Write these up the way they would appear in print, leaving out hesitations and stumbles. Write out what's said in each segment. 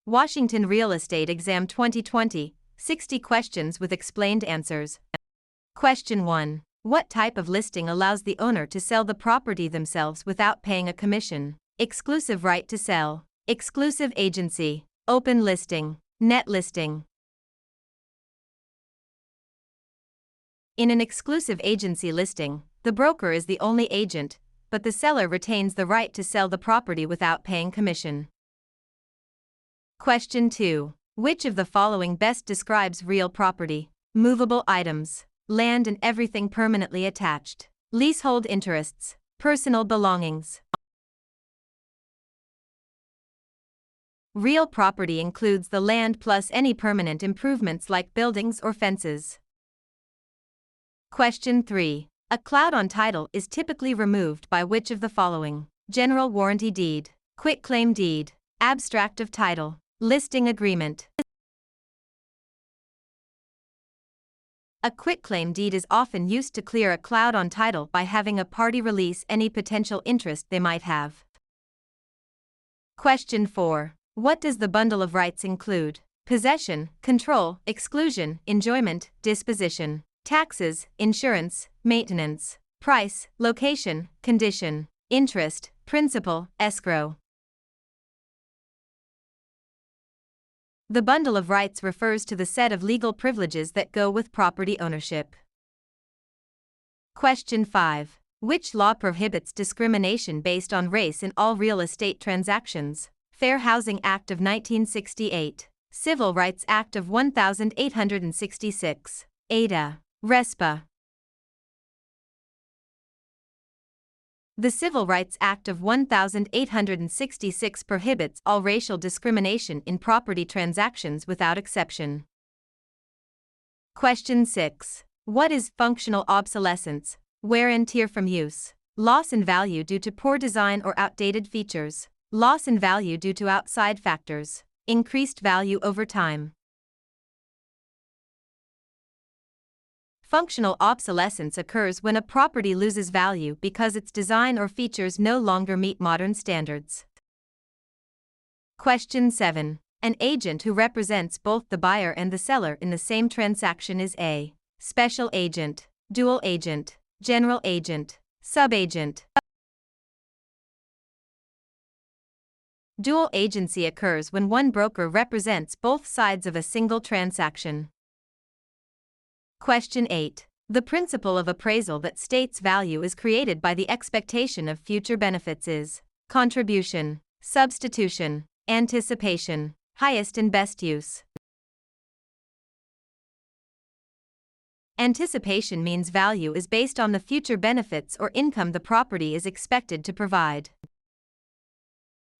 Washington Real Estate Exam 2020, 60 questions with explained answers. Question 1. What type of listing allows the owner to sell the property themselves without paying a commission? Exclusive right to sell, exclusive agency, open listing, net listing. In an exclusive agency listing, the broker is the only agent, but the seller retains the right to sell the property without paying commission. Question 2. Which of the following best describes real property? Movable items, land and everything permanently attached, leasehold interests, personal belongings. Real property includes the land plus any permanent improvements like buildings or fences. Question 3. A cloud on title is typically removed by which of the following? General warranty deed, quitclaim deed, abstract of title, listing agreement. A quitclaim deed is often used to clear a cloud on title by having a party release any potential interest they might have. Question 4. What does the bundle of rights include? Possession, control, exclusion, enjoyment, disposition, taxes, insurance, maintenance, price, location, condition, interest, principal, escrow. The bundle of rights refers to the set of legal privileges that go with property ownership. Question 5. Which law prohibits discrimination based on race in all real estate transactions? Fair Housing Act of 1968, Civil Rights Act of 1866, Ada, RESPA. The Civil Rights Act of 1866 prohibits all racial discrimination in property transactions without exception. Question 6. What is functional obsolescence? Wear and tear from use, loss in value due to poor design or outdated features, loss in value due to outside factors, increased value over time. Functional obsolescence occurs when a property loses value because its design or features no longer meet modern standards. Question 7. An agent who represents both the buyer and the seller in the same transaction is a special agent, dual agent, general agent, subagent. Dual agency occurs when one broker represents both sides of a single transaction. Question 8. The principle of appraisal that states value is created by the expectation of future benefits is contribution, substitution, anticipation, highest and best use. Anticipation means value is based on the future benefits or income the property is expected to provide.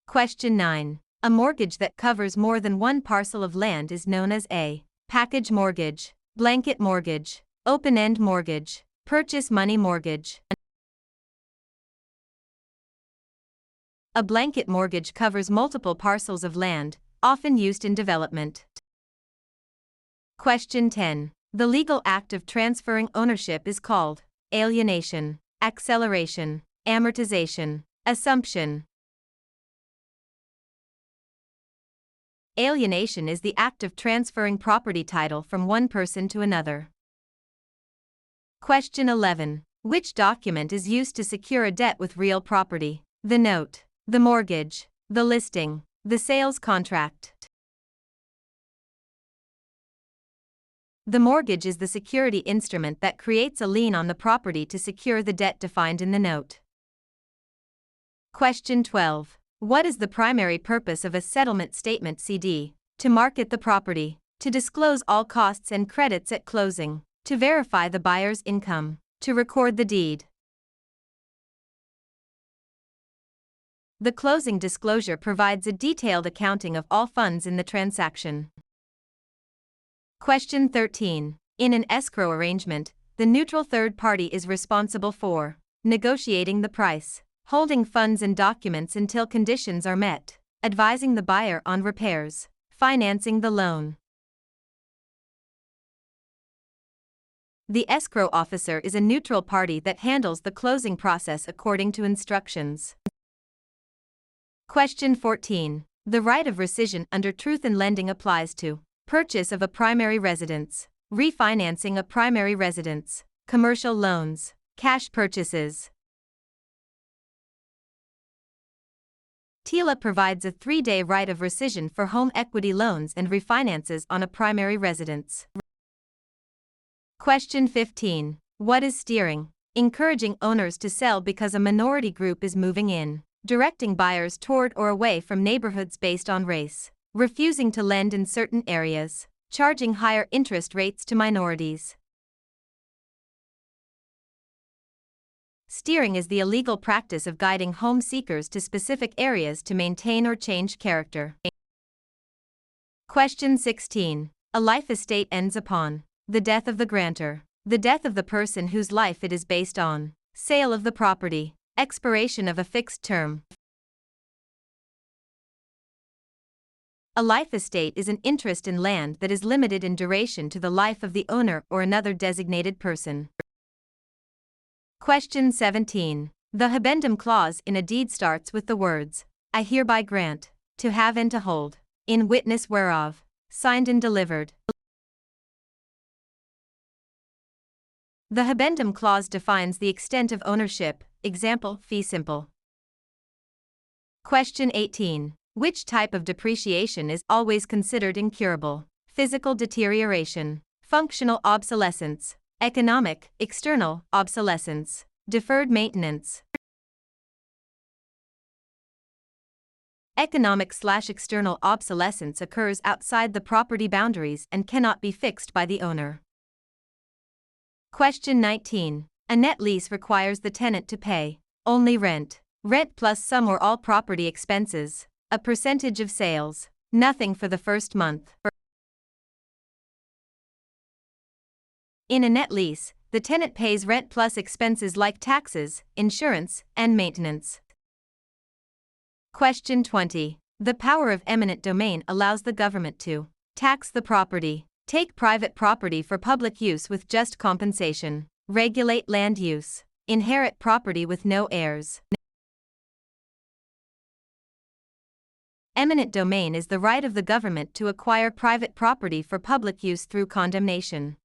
Question 9. A mortgage that covers more than one parcel of land is known as a package mortgage, blanket mortgage, open-end mortgage, purchase money mortgage. A blanket mortgage covers multiple parcels of land, often used in development. Question 10. The legal act of transferring ownership is called alienation, acceleration, amortization, assumption. Alienation is the act of transferring property title from one person to another. Question 11. Which document is used to secure a debt with real property? The note, the mortgage, the listing, the sales contract. The mortgage is the security instrument that creates a lien on the property to secure the debt defined in the note. Question 12. What is the primary purpose of a settlement statement CD? To market the property, to disclose all costs and credits at closing, to verify the buyer's income, to record the deed. The closing disclosure provides a detailed accounting of all funds in the transaction. Question 13. In an escrow arrangement, the neutral third party is responsible for negotiating the price, holding funds and documents until conditions are met, advising the buyer on repairs, financing the loan. The escrow officer is a neutral party that handles the closing process according to instructions. Question 14. The right of rescission under truth in lending applies to purchase of a primary residence, refinancing a primary residence, commercial loans, cash purchases. TILA provides a 3-day right of rescission for home equity loans and refinances on a primary residence. Question 15. What is steering? Encouraging owners to sell because a minority group is moving in. Directing buyers toward or away from neighborhoods based on race. Refusing to lend in certain areas. Charging higher interest rates to minorities. Steering is the illegal practice of guiding home seekers to specific areas to maintain or change character. Question 16. A life estate ends upon the death of the grantor, the death of the person whose life it is based on, sale of the property, expiration of a fixed term. A life estate is an interest in land that is limited in duration to the life of the owner or another designated person. Question 17. The habendum clause in a deed starts with the words, I hereby grant, to have and to hold, in witness whereof, signed and delivered. The habendum clause defines the extent of ownership, example, fee simple. Question 18. Which type of depreciation is always considered incurable? Physical deterioration, functional obsolescence, economic, external, obsolescence, deferred maintenance. Economic/external obsolescence occurs outside the property boundaries and cannot be fixed by the owner. Question 19. A net lease requires the tenant to pay only rent. Rent plus some or all property expenses. A percentage of sales. Nothing for the first month. In a net lease, the tenant pays rent plus expenses like taxes, insurance, and maintenance. Question 20. The power of eminent domain allows the government to tax the property, take private property for public use with just compensation, regulate land use, inherit property with no heirs. Eminent domain is the right of the government to acquire private property for public use through condemnation.